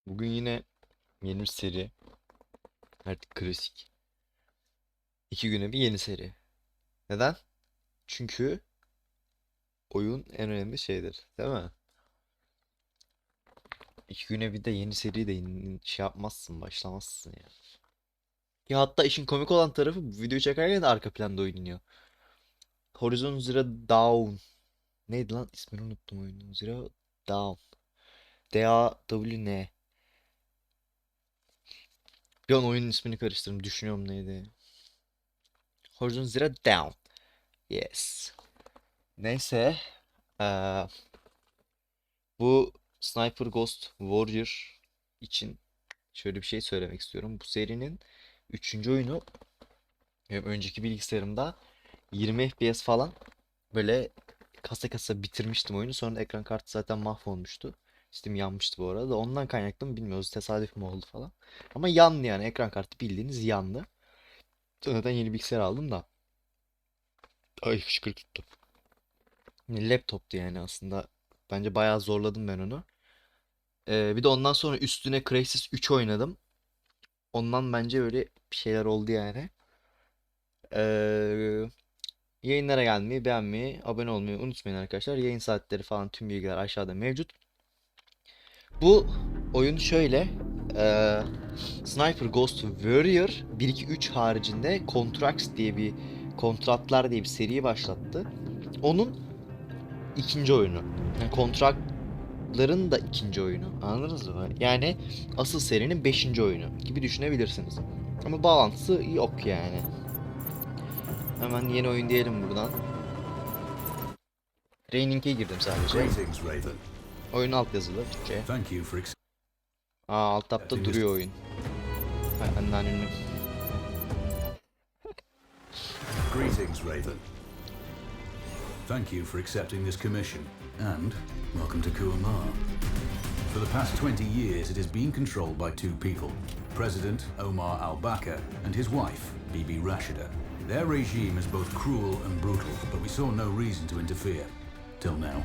Bugün yine yeni bir seri. Artık klasik. 2 güne bir yeni seri. Neden? Çünkü oyun en önemli şeydir. Değil mi? 2 güne bir de yeni seri de şey yapmazsın, başlamazsın ya. Ya hatta işin komik olan tarafı bu videoyu çekerken de arka planda oynanıyor. Horizon Zero Dawn. Neydi lan? İsmini unuttum oyunun. Zero Dawn. D-A-W-N. Bir an oyunun ismini karıştırdım. Düşünüyorum neydi. Horizon Zero Dawn. Yes. Neyse. Eee, bu Sniper Ghost Warrior için şöyle bir şey söylemek istiyorum. Bu serinin 3. oyunu. Benim önceki bilgisayarımda 20 FPS falan böyle kasa kasa bitirmiştim oyunu. Sonra ekran kartı zaten mahvolmuştu. Steam yanmıştı bu arada. Ondan kaynaklı mı bilmiyoruz. Tesadüf mü oldu falan. Ama yandı yani. Ekran kartı bildiğiniz yandı. Sonradan yeni bilgisayar aldım da. Ay hıçkırık tuttu. Laptoptu yani aslında. Bence bayağı zorladım ben onu. Bir de ondan sonra üstüne Crysis 3 oynadım. Ondan bence öyle bir şeyler oldu yani. Ee, Yayınlara gelmeyi, beğenmeyi, abone olmayı unutmayın arkadaşlar. Yayın saatleri falan tüm bilgiler aşağıda mevcut. Bu oyun şöyle. ee, Sniper Ghost Warrior 1-2-3 haricinde Contracts diye bir kontratlar diye bir seri başlattı. Onun ikinci oyunu. Yani kontratların da ikinci oyunu. Anladınız mı? Yani asıl serinin 5. oyunu gibi düşünebilirsiniz. Ama bağlantısı yok yani. Hemen yeni oyun diyelim buradan. Training'e girdim sadece. Oyun altyazılı Türkçe. Alt tabda duruyor oyun. Hay anneannem. Greetings, Raven. Thank you for accepting this commission, and welcome to Kuamar. For the past 20 years, it has been controlled by two people, President Omar al-Bakr and his wife, Bibi Rashida. Their regime is both cruel and brutal, but we saw no reason to interfere, till now.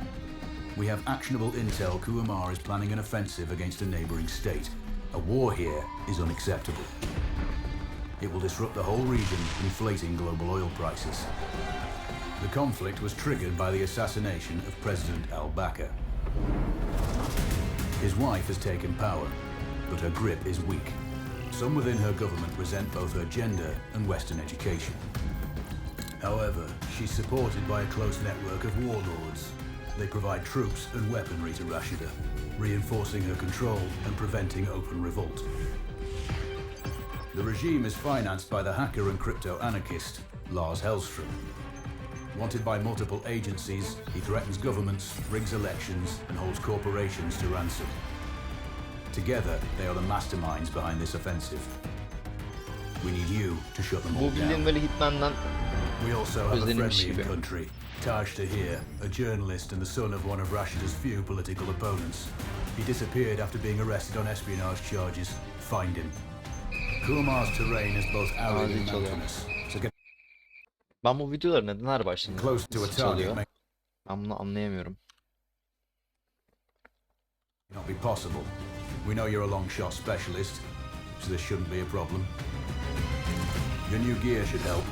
We have actionable intel Kuamar is planning an offensive against a neighboring state. A war here is unacceptable. It will disrupt the whole region, inflating global oil prices. The conflict was triggered by the assassination of President al-Bakr. His wife has taken power, but her grip is weak. Some within her government resent both her gender and Western education. However, she's supported by a close network of warlords. They provide troops and weaponry to Rashida, reinforcing her control and preventing open revolt. The regime is financed by the hacker and crypto-anarchist Lars Hellstrom. Wanted by multiple agencies, he threatens governments, rigs elections, and holds corporations to ransom. Together, they are the masterminds behind this offensive. We need you to shut them all Bu bildiğin down. böyle Hitman'dan We also have a özlenilmiş friendly in gibi. country, Taj Tahir, a journalist and the son of one of Rashida's few political opponents. He disappeared after being arrested on espionage charges. Find him. Kuamar's terrain is both arid and mountainous, so get Ben bu videoları neden her başında close to a zil target çalıyor? may Ben bunu anlayamıyorum. not be possible. We know you're a long shot specialist, so this shouldn't be a problem. Your new gear should help,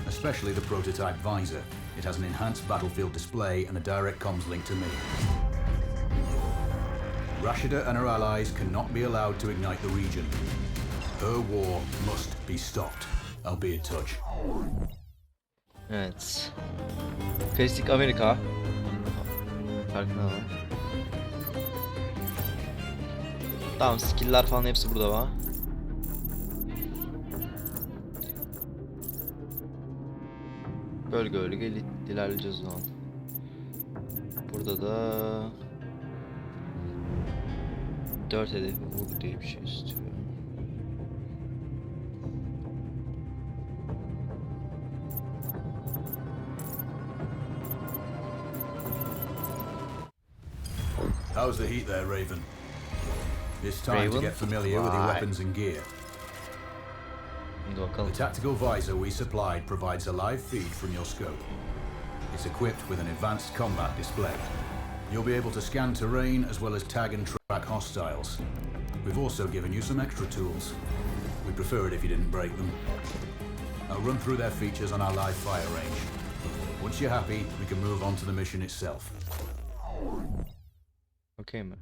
especially the prototype visor. It has an enhanced battlefield display and a direct comms link to me. Rashida and her allies cannot be allowed to ignite the region. Her war must be stopped. I'll be in touch. Evet. Klasik Amerika. Farkına var. Tamam, skill'ler falan hepsi burada var. Bölge bölge ilerleyeceğiz o zaman. Burada da 4 hedefi vur diye bir şey istiyor. How's the heat there, Raven? It's time to Raven? get familiar with your Right. weapons and gear. Hadi bakalım. The tactical visor we supplied provides a live feed from your scope. It's equipped with an advanced combat display. You'll be able to scan terrain as well as tag and track hostiles. we've also given you some extra tools. We prefer it if you didn't break them. I'll run through their features on our live fire range. Once you're happy, we can move on to the mission itself. Okey mi?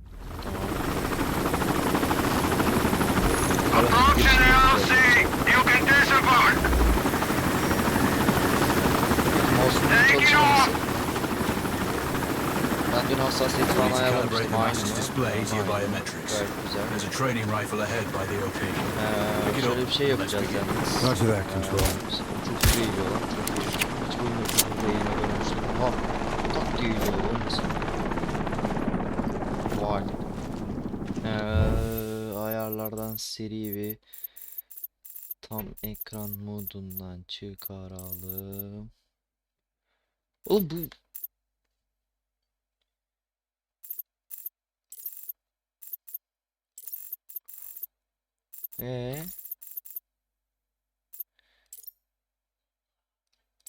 Approaching LC! You can disembark! Taking off! Ben dün hassasiyeti We need falan to calibrate ayarlamıştım. the Aynı master's mı? display to your Aynı. biometrics. Gayet güzel. There's a training rifle ahead by the OP. Pick it Şöyle bir up şey and let's yapacağız begin. yalnız. Roger that, Control. Çok iyi geliyor lan. Çok iyi. Hiç bilmiyorum. Çok iyi yayına görmüştüm. Ha. Tak diye geliyor. Olmasın. Vay. Ayarlardan seri bir tam ekran modundan çıkaralım. Oğlum bu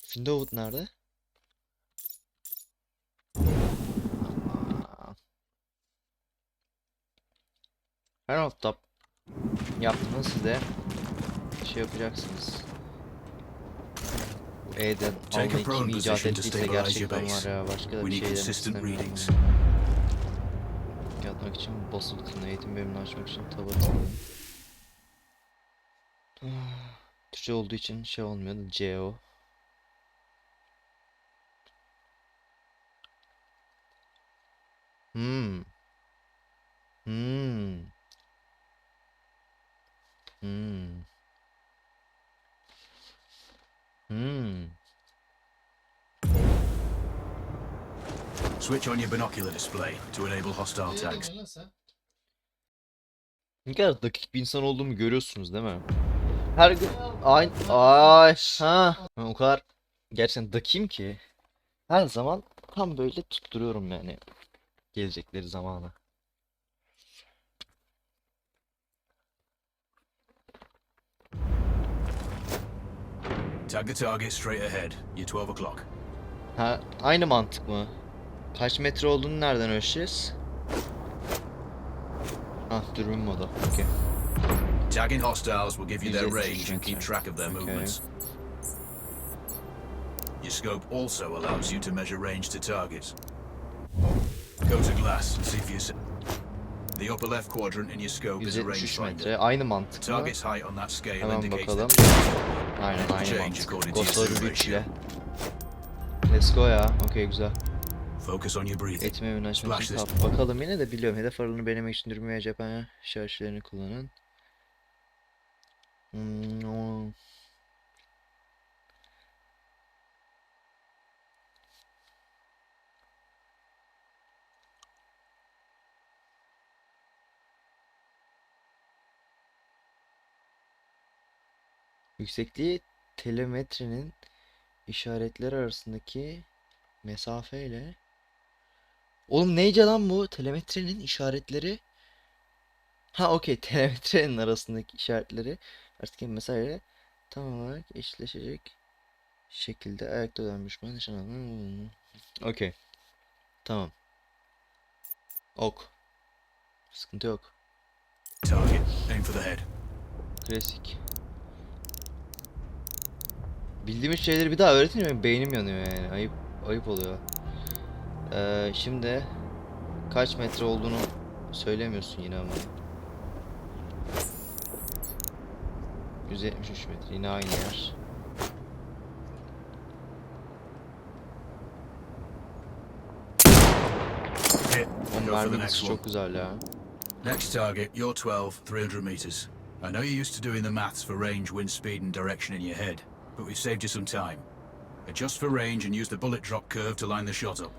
Windows nerede? Aa. Her hafta yaptığınız siz de şey yapacaksınız. Bu E'den Take a almayı prone kim icat position to ettiyse stabilize your gerçekten base. var ya, başka da We bir need şey demek consistent istemiyorum. readings. Yatmak için basılı tutun, eğitim bölümünü açmak için taba tıklayın. Türkçe olduğu için şey olmuyordu, CO. Hmm. Hmm. Hmm. Hmm. Switch on your binocular display to enable hostile tags. Ne kadar dakik bir insan olduğumu görüyorsunuz değil mi? Her gün ay ha ben o kadar gerçekten dakiyim ki her zaman tam böyle tutturuyorum yani gelecekleri zamana. Tag the target straight ahead. You're 12 o'clock. Ha, aynı mantık mı? Kaç metre olduğunu nereden ölçeceğiz? Ah, dürbün modu. Okay. Tagging hostiles will give you their 173 range and keep metre. track of their Okay. movements. Your scope also allows you to measure range to targets. Go to glass and see for yourself. The upper left quadrant in your scope is a 173 rangefinder. metre. Aynı The mantık mı? target's height on that scale Hemen indicates bakalım. that Aynen aynı change mantık. according to your Ghost'ları zoom 3 ratio. ile. Let's go ya. Okey, güzel. Focus on your breathing. Eğitim evini açmak için Splash tap. Bakalım, yine de biliyorum. Hedef aralığını belirlemek için dürbün veya cephe işaretlerini kullanın. Yüksekliği telemetrenin işaretleri arasındaki mesafeyle. Oğlum neyce lan bu? Telemetrenin işaretleri. Ha okey, telemetrenin arasındaki işaretleri arasındaki mesafeyle tam olarak eşleşecek şekilde ayakta olan düşman nişan. Okey. Tamam. Ok. Sıkıntı yok. Target. Aim for the head. Klasik. Bildiğimiz şeyleri bir daha öğretin mi? Beynim yanıyor yani. Ayıp oluyor. Şimdi kaç metre olduğunu söylemiyorsun yine ama. 173 metre, yine aynı yer. Hit. O Go for mermi the next hızı one. çok güzel ya. Next target, you're 12, 300 meters. I know you're used to doing the maths for range, wind speed, and direction in your head, but we've saved you some time. Adjust for range and use the bullet drop curve to line the shot up.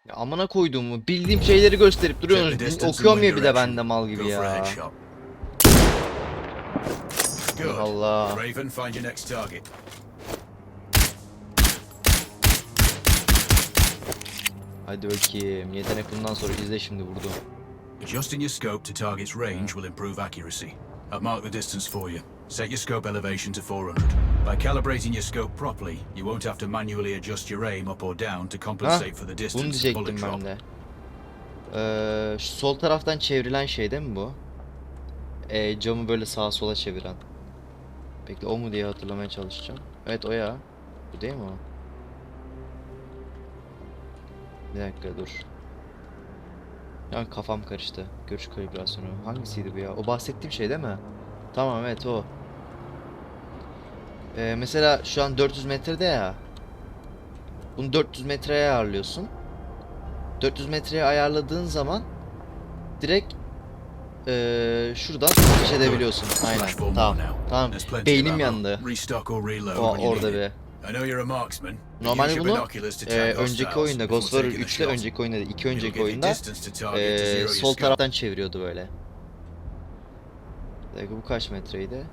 Ya amına koyduğumu bildiğim şeyleri gösterip Check the duruyorsunuz. distance and Okuyorum ya wind bir de ben direction. de mal gibi Go for a ya. headshot. Good. Allah. Raven, find your next target. Hadi bakayım. Yetenek bundan sonra izle şimdi vurdu. Adjusting your scope to target's range will improve accuracy. I'll mark the distance for you. Set your scope elevation to 400. By calibrating your scope properly, you won't have to manually adjust your aim up or down to compensate for the Bunu distance bullet diyecektim drop. ben de. Şu sol taraftan çevrilen şey değil mi bu? Camı böyle sağa sola çeviren. Bekle, o mu diye hatırlamaya çalışacağım. Evet, o ya. Bu değil mi o? Bir dakika dur. Yani kafam karıştı. Görüş kalibrasyonu. Hangisiydi bu ya? O bahsettiğim şey değil mi? Tamam, evet o. Mesela şu an 400 metrede ya. Bunu 400 metreye ayarlıyorsun. 400 metreye ayarladığın zaman direkt şuradan ateş edebiliyorsun. Aynen. Tamam. Tamam. Beynim yandı. Orada bir. Normalde bunu önceki oyunda, Ghost Warrior 3'te önceki oyunda, 2 önceki oyunda sol taraftan çeviriyordu böyle. Bir dakika, bu kaç metreydi?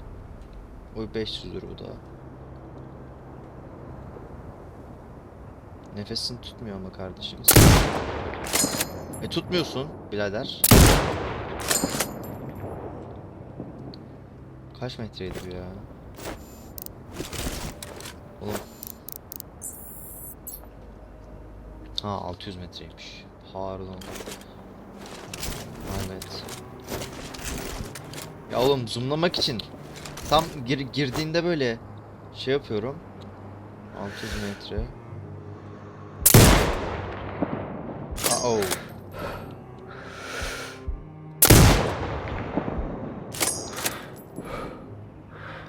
O 500'dür bu da. Nefesini tutmuyor ama kardeşimiz. Tutmuyorsun birader. Kaç metreydi bu ya? Oğlum. Ha, 600 metreymiş. Pardon. Evet. Ya oğlum, zoomlamak için tam girdiğinde böyle şey yapıyorum. 600 metre. Oh.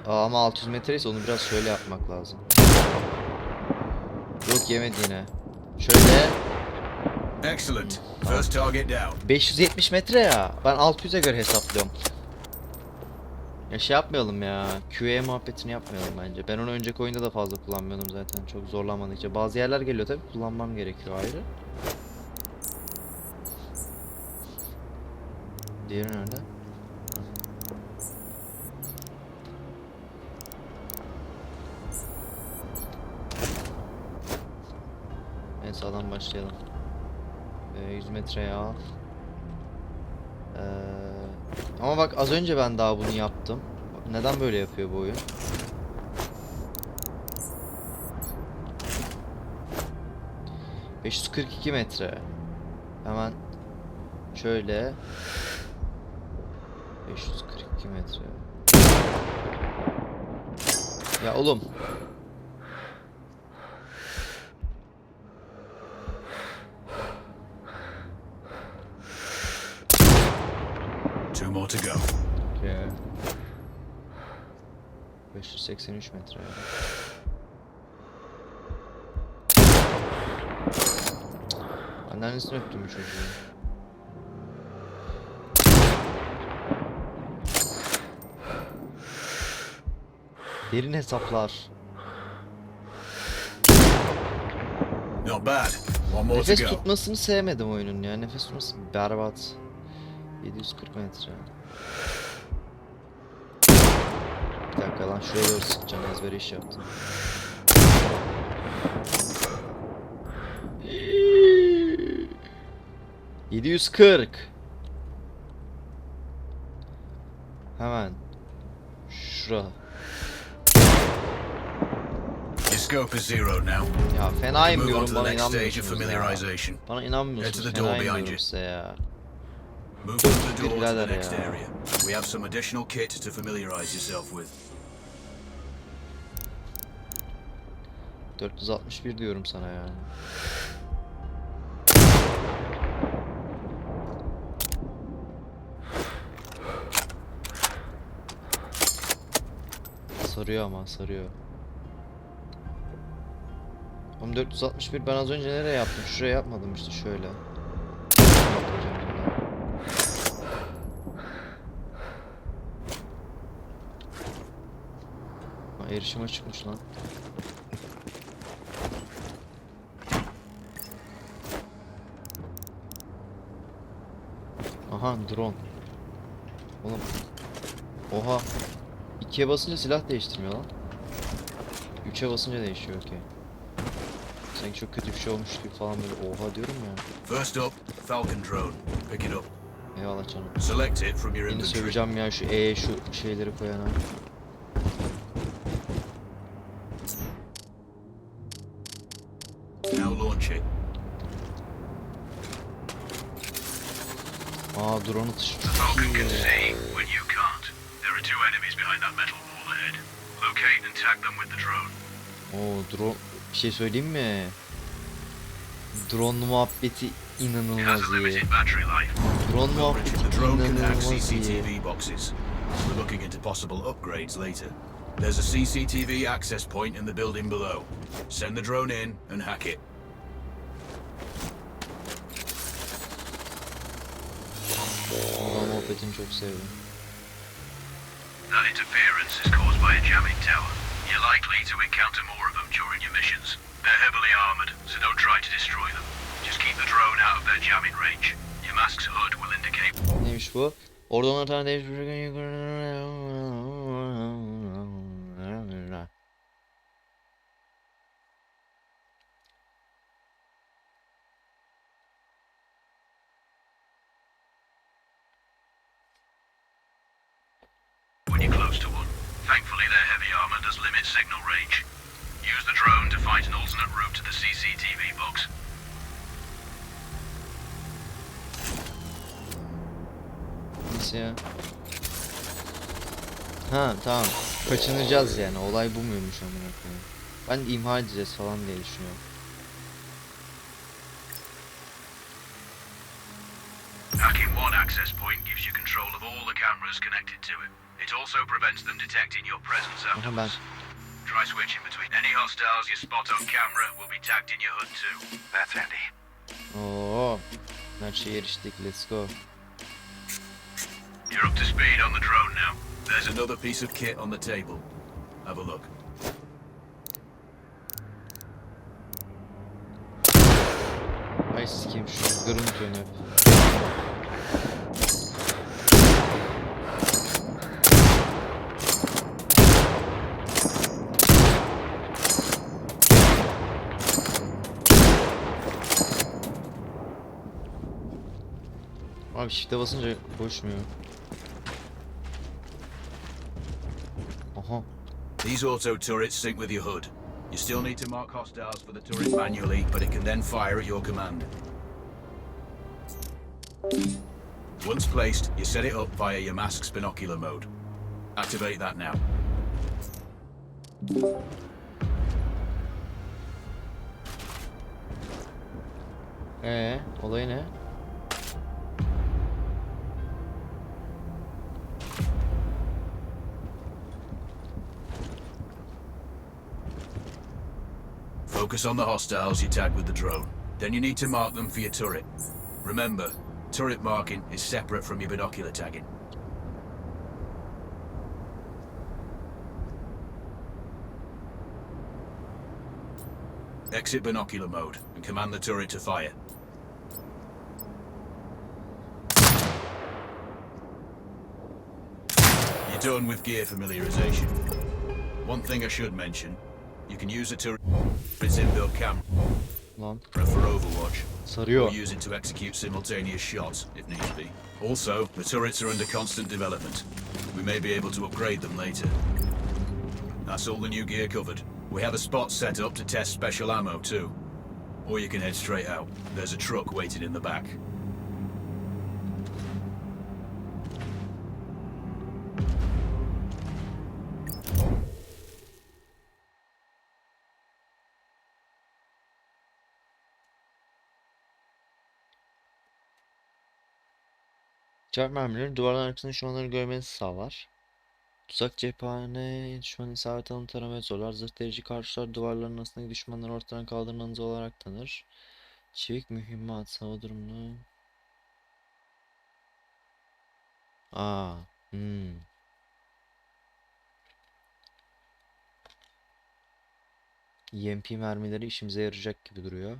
Ama 600 metreyse onu biraz şöyle yapmak lazım. Yok, yemedi yine. Şöyle. Excellent. First target down. 570 metre ya. Ben 600'e göre hesaplıyorum. Ya şey yapmayalım ya. QA muhabbetini yapmayalım bence. Ben onu önceki oyunda da fazla kullanmıyordum zaten. Çok zorlanmadıkça. Bazı yerler geliyor tabi, kullanmam gerekiyor ayrı. Diğeri nerede? En sağdan başlayalım. 100 metreye al. Ama bak, az önce ben daha bunu yaptım. Neden böyle yapıyor bu oyun? ...542 metre. Hemen şöyle... ...542 metre. Ya oğlum. Two more to go. Okay. 583 metre. Anneannesini öptüm bu çocuğu. Derin hesaplar. Not bad. One more to Nefes go. tutmasını sevmedim oyunun ya. Nefes tutması berbat. 740 metre. Bir dakika lan, şuraya doğru sıkacağım, ezbere iş yaptım. ...740. Hemen şura. Your scope is zero now. Ya fenayım Move on diyorum, to the bana next stage of inanmıyorsunuz ya. familiarization. Bana Head inanmıyorsunuz, to the door fenayım behind diyorum you. size ya. Move from the door to the Birader next ya. area. We have some additional kit to familiarize yourself with. 461 diyorum sana ya. Sarıyor ama, sarıyor. 461 ben az önce nereye yaptım? Şuraya yapmadım işte, şöyle. Yapacağım bunu. Ha, erişime çıkmış lan. Aha, drone. Oğlum. Oha. 2'ye basınca silah değiştirmiyor lan. 3'e basınca değişiyor, okey. Sanki çok kötü bir şey olmuş gibi falan böyle oha diyorum ya. First up, Falcon drone. Pick it up. Eyvallah canım. Select it from your Yine inventory. söyleyeceğim ya şu şu şeyleri koyana. Now launch it. Aa drone atışı The çok Falcon iyi can ya. see when you can't. There are two enemies behind that metal wall ahead. Locate and tag them with the drone. Oo drone bir şey söyleyeyim mi? Drone muhabbeti It inanılmaz has a iyi. limited battery life. Drone Richard, muhabbeti the drone can hack inanılmaz iyi. CCTV boxes. We're looking into possible upgrades later. There's a CCTV access point in the building below. Send the drone in and hack it. Drone muhabbetini çok sevdim. That interference is caused by a jamming tower. You're likely to encounter more of them during your missions. They're heavily armored, so don't try to destroy them. Just keep the drone out of their jamming range. Your mask's hood will indicate... Neymiş bu? Orada 10 tane demiş. when you're close to one. Thankfully, their heavy armor does limit signal range. Use the drone to find an alternate route to the CCTV box. Nasıl ya? Ha tamam. Kaçınacağız yani. Olay bu muymuş amına koyayım? Ben de imha edeceğiz falan diye düşünüyorum. Hacking one access point gives you control of all the cameras connected to it. It also prevents them detecting your presence Aha ben. afterwards. Try switching between any hostiles you spot on camera will be tagged in your HUD too. That's handy. Oo. Her şeye eriştik. Let's go. You're up to speed on the drone now. There's another piece of kit on the table. Have a look. Ay sikeyim şu görüntünü. Abi shift'e basınca koşmuyor. Aha. These auto turrets sync with your HUD. You still need to mark hostiles for the turret manually, but it can then fire at your command. Once placed, you set it up via your mask's binocular mode. Activate that now. Olay ne? Focus on the hostiles you tag with the drone. Then you need to mark them for your turret. Remember, turret marking is separate from your binocular tagging. Exit binocular mode and command the turret to fire. You're done with gear familiarization. One thing I should mention, you can use a turret's inbuilt camera Lan for overwatch, sarıyor. or use it to execute simultaneous shots if needs be. Also, the turrets are under constant development. We may be able to upgrade them later. That's all the new gear covered. We have a spot set up to test special ammo too. Or you can head straight out. There's a truck waiting in the back. Cevap mermileri duvarların arkasında düşmanları görmenizi sağlar. Tuzak cephane, düşmanın isabet alanı taramayı zorlar. Zırh delici karşılar duvarların arasındaki düşmanları ortadan kaldırmanız olarak tanır. Çevik mühimmat, hava durumunu. Aa, EMP mermileri işimize yarayacak gibi duruyor.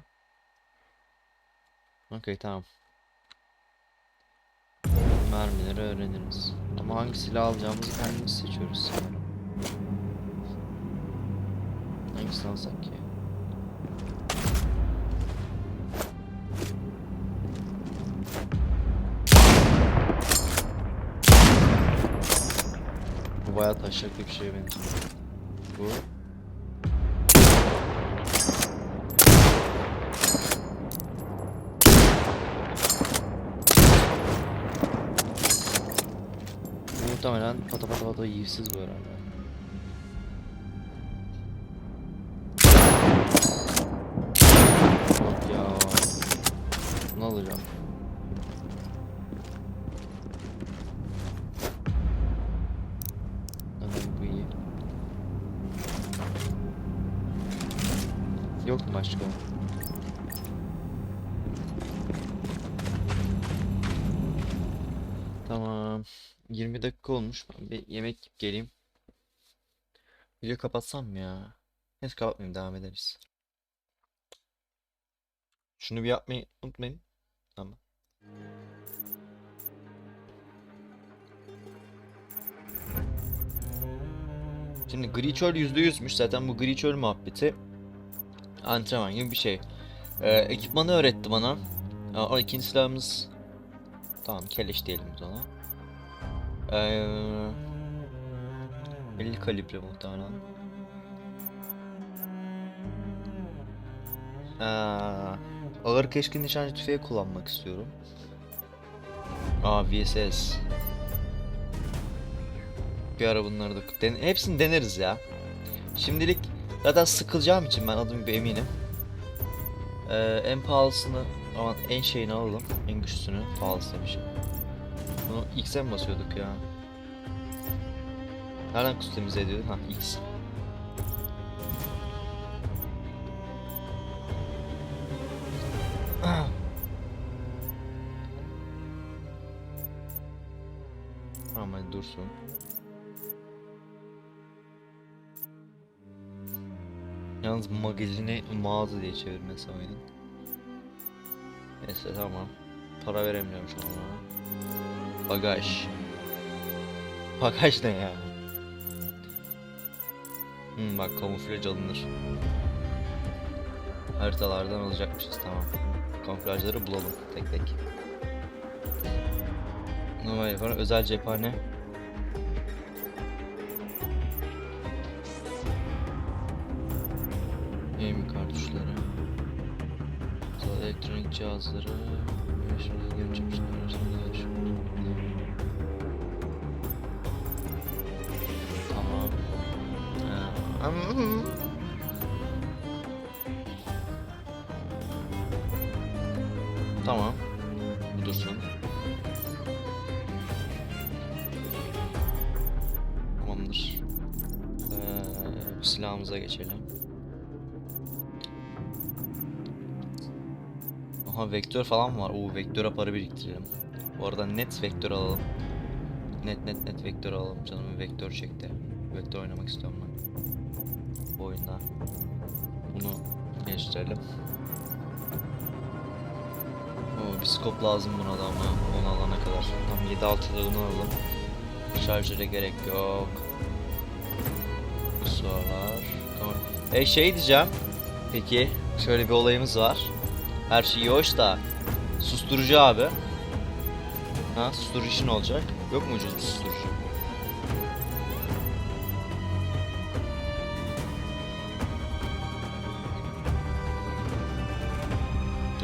Okey tamam. Mermileri öğreniriz. Ama hangi silah alacağımızı kendimiz seçiyoruz sanırım. Hangisini alsak ki? Bu bayağı taşacak bir şeye benziyor. Bu. Muhtemelen pata pata pata yiyisiz bu herhalde. Bak ya. Bunu alacağım. Bu iyi. Yok mu başka? Tamam. 20 dakika olmuş. Ben bir yemek yiyip geleyim. Video kapatsam mı ya? Neyse kapatmayayım, devam ederiz. Şunu bir yapmayı unutmayın. Tamam. Şimdi gri çöl %100'müş. Zaten bu gri çöl muhabbeti antrenman gibi bir şey. Ekipmanı öğretti bana. O ikinci silahımız, tamam, keleş diyelim biz ona. 50 kalibre muhtemelen. Ağır keskin nişancı tüfeği kullanmak istiyorum. VSS. Bir ara bunları da hepsini deneriz ya. Şimdilik zaten sıkılacağım için ben adım gibi eminim. En pahalısını, aman en şeyini alalım. En güçlüsünü, pahalısı demişim. Bunu X'e mi basıyorduk ya? Nereden kustomize ediyorduk? Ha, X. Tamam, hadi dursun. Yalnız magazini mağaza diye çevirmesi oyunun. Neyse, tamam. Para veremiyorum şu an ona. Bagaj. Bagaj ne ya? Bak, kamuflaj alınır. Haritalardan alacakmışız, tamam. Kamuflajları bulalım tek tek. Normal yaparım. Özel cephane. Aim kartuşları. Elektronik cihazları. Tamam. Tamam. Bu dursun. Tamamdır. Silahımıza geçelim. Aha, vektör falan var. Vektöre para biriktirelim. Bu arada net vektör alalım. Net vektör alalım. Canım vektör çekti. Vektör oynamak istiyorum ben. Bu oyunda. Bunu geliştirelim. Bir scope lazım buna da ama onu alana kadar. Tam 7-6'lığı alalım. Şarjöre gerek yok. Sorular. Tamam. Şey diyeceğim. Peki şöyle bir olayımız var. Her şey hoş da susturucu abi. Ha, susturucu işin olacak. Yok mu ucuz bir susturucu?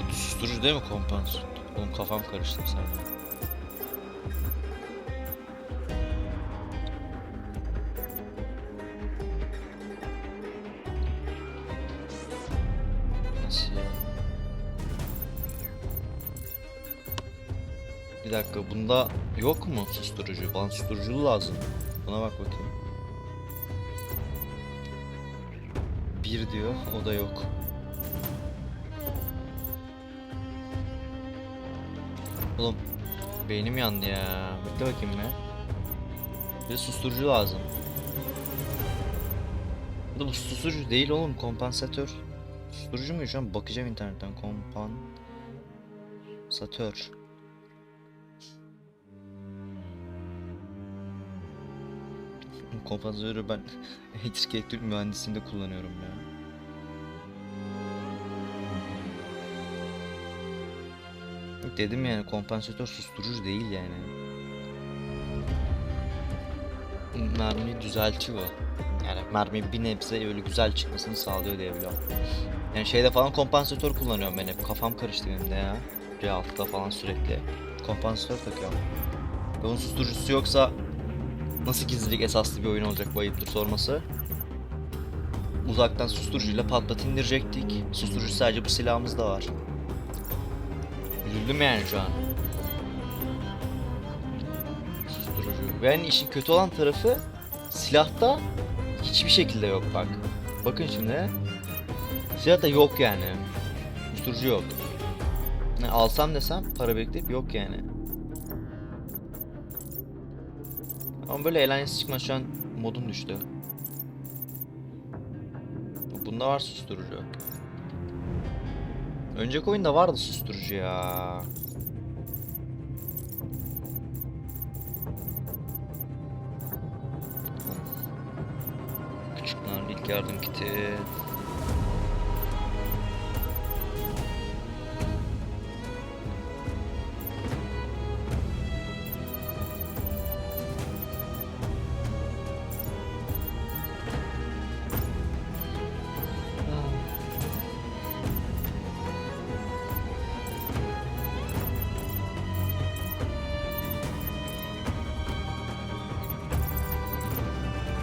Bu susturucu değil mi, kompans? Oğlum kafam karıştı sen. Nasıl ya? Bir dakika, bunda yok mu susturucu? Bana susturucu lazım. Buna bak bakayım. 1 diyor, o da yok. Oğlum beynim yandı ya. Bekle bakayım be. Bir de susturucu lazım. Bu susturucu değil oğlum, kompansatör. Susturucu mu? Şu an bakacağım internetten. Kompansatör. Kompansatörü ben elektrik mühendisliğinde kullanıyorum ya. Dedim yani, kompansatör susturucu değil yani. mermiyi düzeltiyor. Yani mermi bir nebze öyle güzel çıkmasını sağlıyor diye biliyorum. Yani şeyde falan kompansatör kullanıyorum ben hep. Kafam karıştı benim de ya. C6'da falan sürekli kompansatör takıyorum. Ve onun susturucusu yoksa nasıl gizlilik esaslı bir oyun olacak bu, ayıptır sorması. Uzaktan susturucuyla patlat indirecektik. Susturucu sadece bu silahımızda var. Üzüldüm yani şu an. Susturucu. Ve yani işin kötü olan tarafı silahta hiçbir şekilde yok bak. Bakın şimdi. Silahta yok yani. Susturucu yok. Ne alsam desem para bekleyip yok yani. Ama böyle eğlencesi çıkmaz, şu an modum düştü. Bunda var susturucu. Önceki oyunda vardı susturucu ya. Küçükler ilk yardım kiti.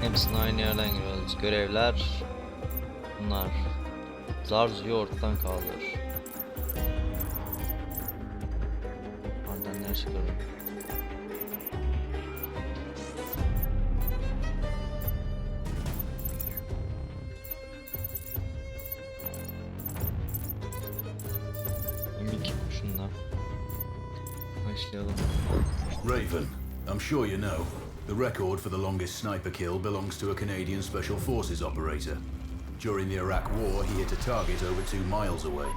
Hepsini aynı yerden giriyoruz. Görevler bunlar. Zarzuyu ortadan kaldır. Madenler çıkarın. Mimik şundan. Başlayalım. Raven, I'm sure you know, the record for the longest sniper kill belongs to a Canadian Special Forces operator. During the Iraq War, he hit a target over 2 miles away.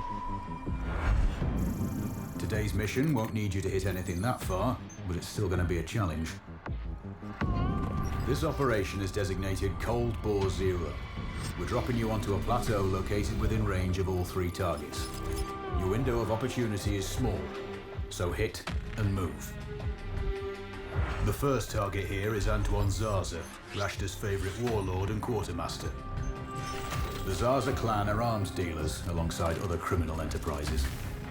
Today's mission won't need you to hit anything that far, but it's still going to be a challenge. This operation is designated Cold Bore Zero. We're dropping you onto a plateau located within range of all 3 targets. Your window of opportunity is small, so hit and move. The first target here is Antoine Zaza, Rashta's favorite warlord and quartermaster. The Zaza clan are arms dealers alongside other criminal enterprises.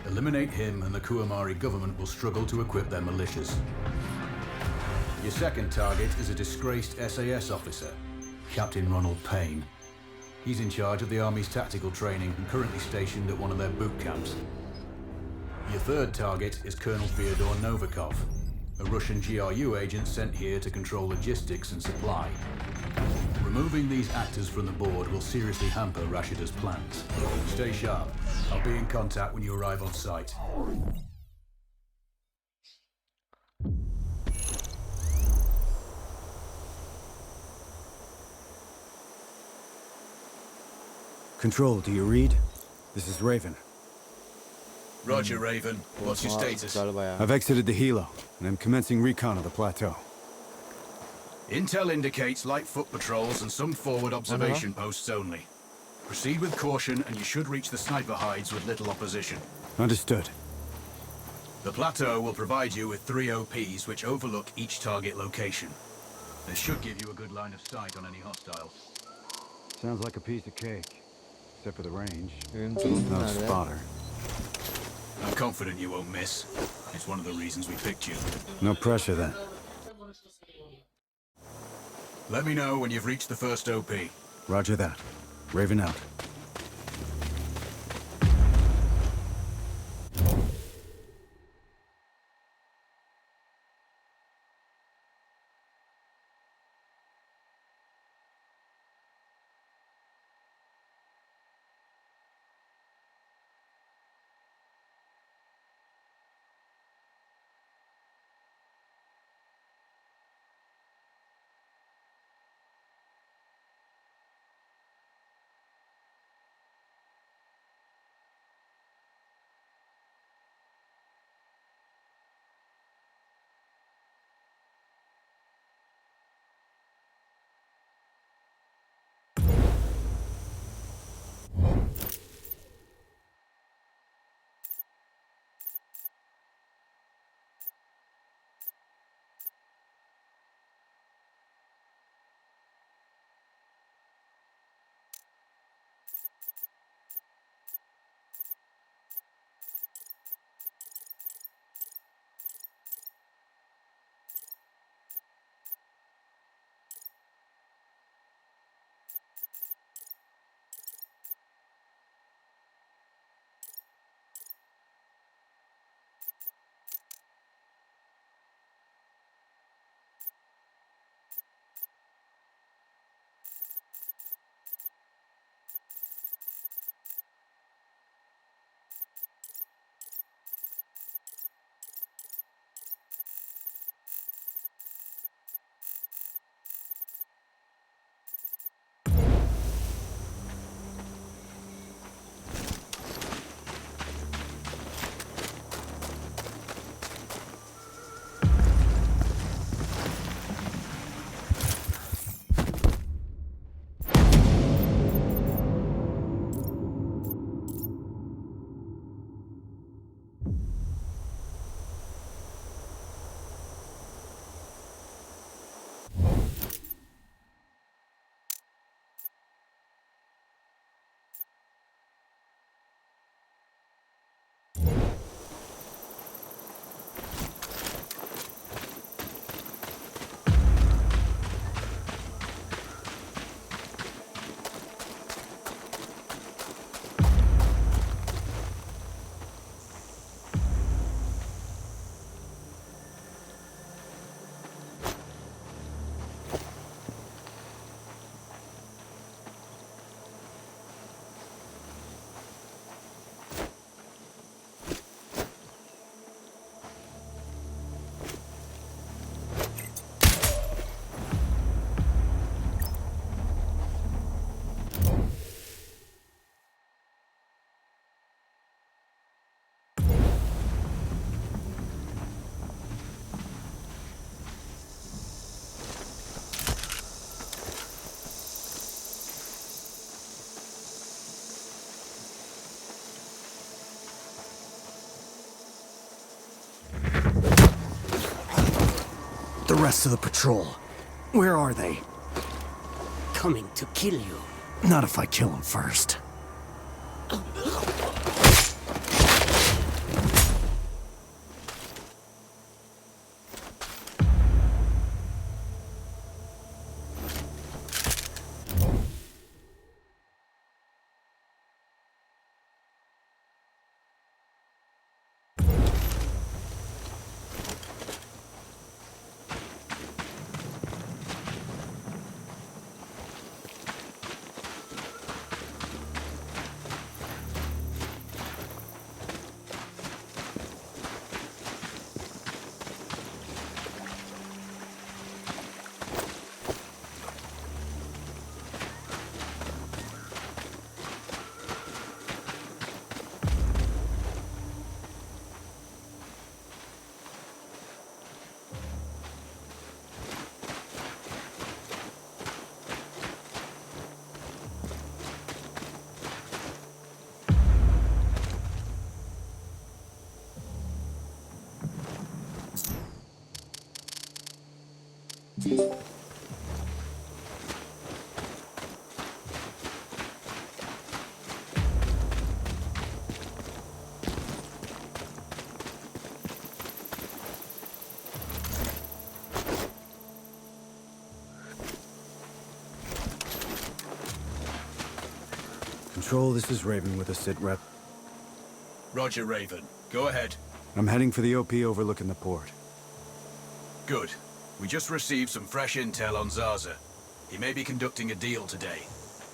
Eliminate him and the Kuamari government will struggle to equip their militias. Your second target is a disgraced SAS officer, Captain Ronald Payne. He's in charge of the Army's tactical training and currently stationed at one of their boot camps. Your third target is Colonel Fyodor Novikov, a Russian GRU agent sent here to control logistics and supply. Removing these actors from the board will seriously hamper Rashida's plans. Stay sharp. I'll be in contact when you arrive on site. Control, do you read? This is Raven. Roger, Raven. What's your status? Güzel bayağı. I've exited the helo, and I'm commencing recon of the plateau. Intel indicates light foot patrols and some forward observation posts only. Proceed with caution and you should reach the sniper hides with little opposition. Understood. The plateau will provide you with 3 OPs which overlook each target location. This should give you a good line of sight on any hostiles. Sounds like a piece of cake, except for the range. Benim drone'um No nerede? spotter. I'm confident you won't miss. It's one of the reasons we picked you. No pressure then. Let me know when you've reached the first OP. Roger that. Raven out. the rest of the patrol? Where are they? Coming to kill you. Not if I kill him first. Control, this is Raven with a sit rep. Roger, Raven. Go ahead. I'm heading for the OP overlooking the port. Good. We just received some fresh intel on Zaza. He may be conducting a deal today.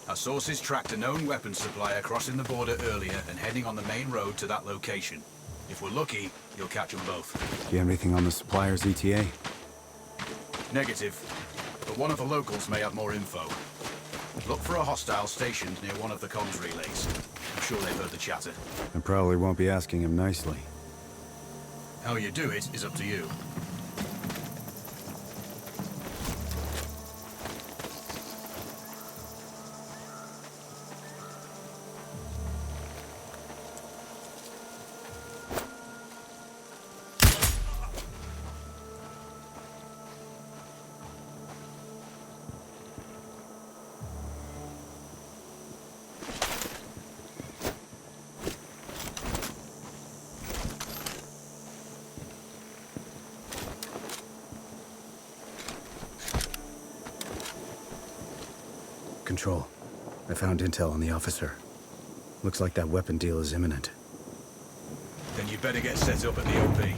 Our sources tracked a known weapons supplier crossing the border earlier and heading on the main road to that location. If we're lucky, you'll catch them both. Do you have anything on the supplier's ETA? Negative. But one of the locals may have more info. Look for a hostile stationed near one of the comms relays. I'm sure they've heard the chatter. I probably won't be asking him nicely. How you do it is up to you. Control, I found intel on the officer. Looks like that weapon deal is imminent. Then you better get set up at the OP.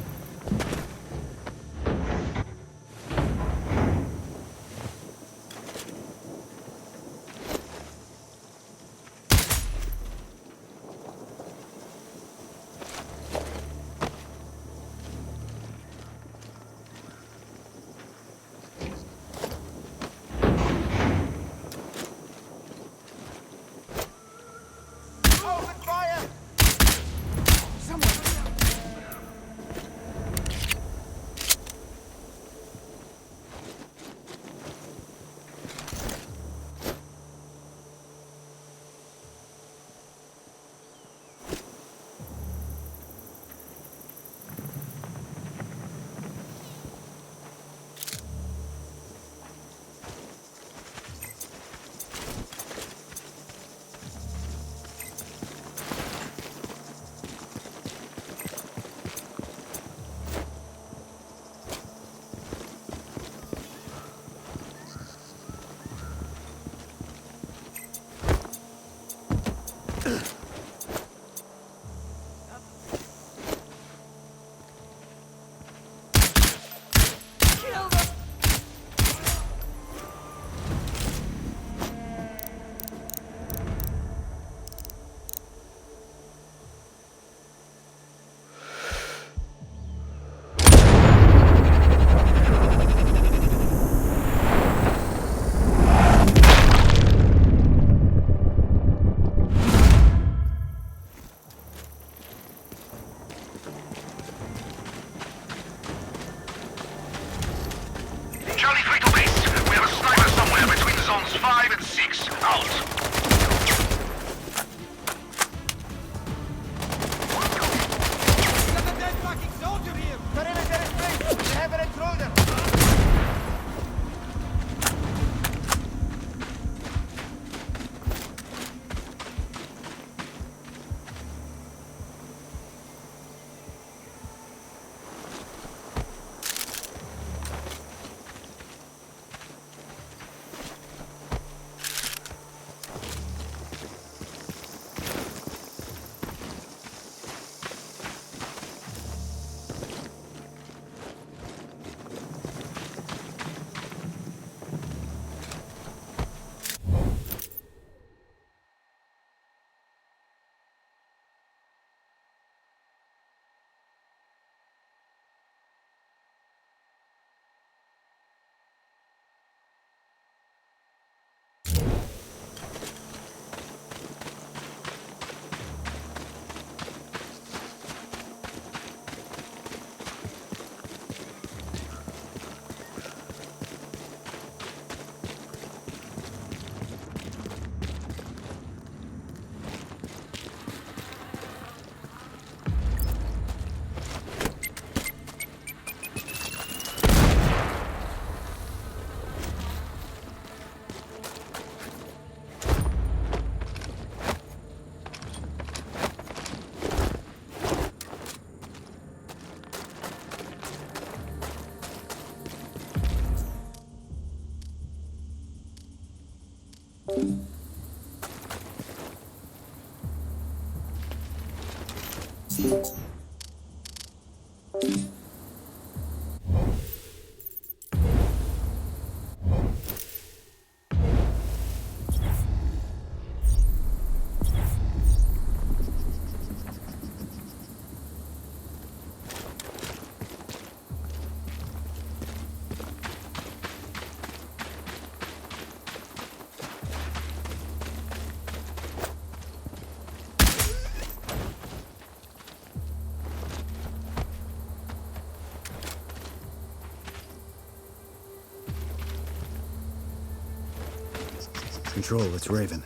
Control, it's Raven.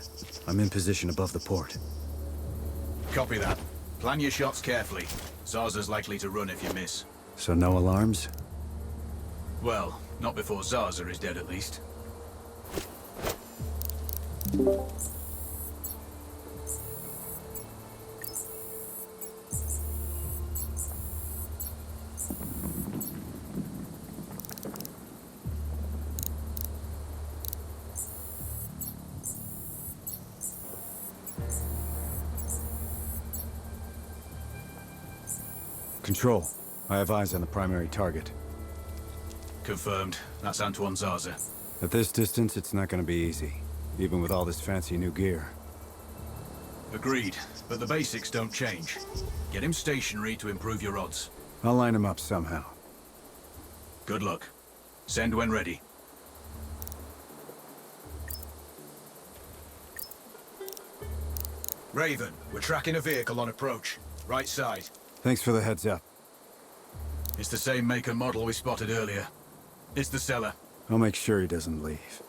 I'm in position above the port. Copy that. Plan your shots carefully. Zarza's likely to run if you miss. So no alarms? Well, not before Zarza is dead at least. Control, I have eyes on the primary target. Confirmed. That's Antoine Zarza. At this distance, it's not gonna be easy, even with all this fancy new gear. Agreed, but the basics don't change. Get him stationary to improve your odds. I'll line him up somehow. Good luck. Send when ready. Raven, we're tracking a vehicle on approach. Right side. Thanks for the heads up. It's the same make and model we spotted earlier. It's the seller. I'll make sure he doesn't leave.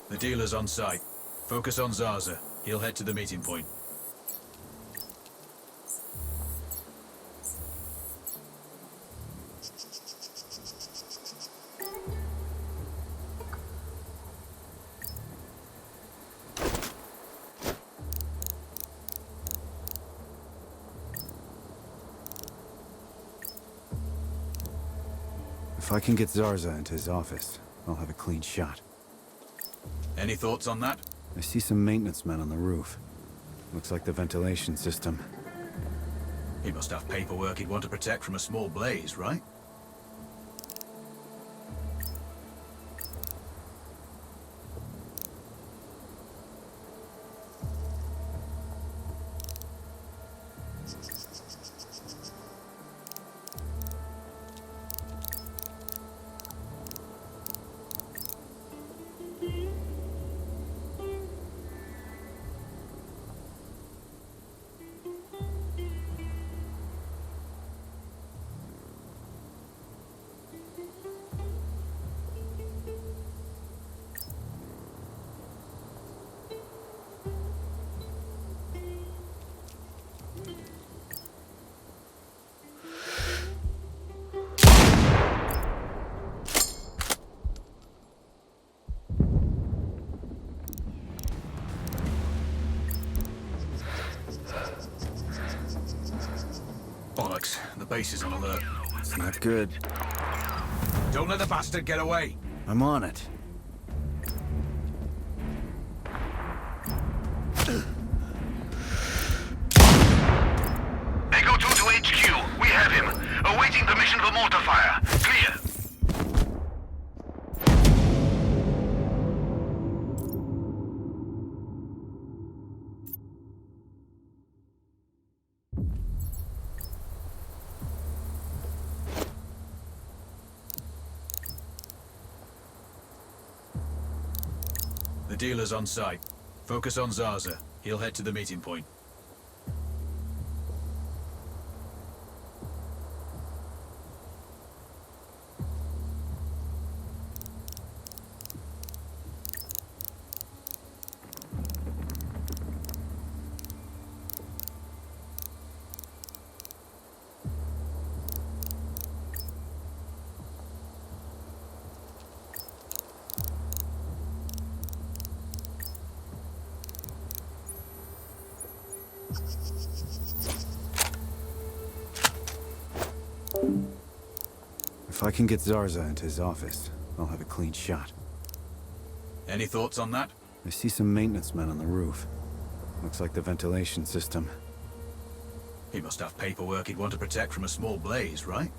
The dealer's on site. Focus on Zarza. He'll head to the meeting point. If I can get Zarza into his office, I'll have a clean shot. Any thoughts on that? I see some maintenance men on the roof. Looks like the ventilation system. He must have paperwork he'd want to protect from a small blaze, right? Bollocks. The base is on alert. It's not good. Don't let the bastard get away! I'm on it. Echo 2 to HQ. We have him. Awaiting permission for mortar fire. Clear. The dealer's on site. Focus on Zarza. He'll head to the meeting point. If I can get Zarza into his office, I'll have a clean shot. Any thoughts on that? I see some maintenance men on the roof. Looks like the ventilation system. He must have paperwork he'd want to protect from a small blaze, right?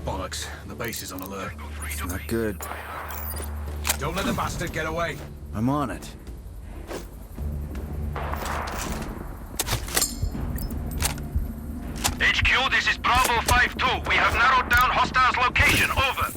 Bollocks, the base is on alert. It's not good. Don't let the bastard get away. I'm on it. HQ, this is Bravo 5-2. We have narrowed down hostiles' location. Over.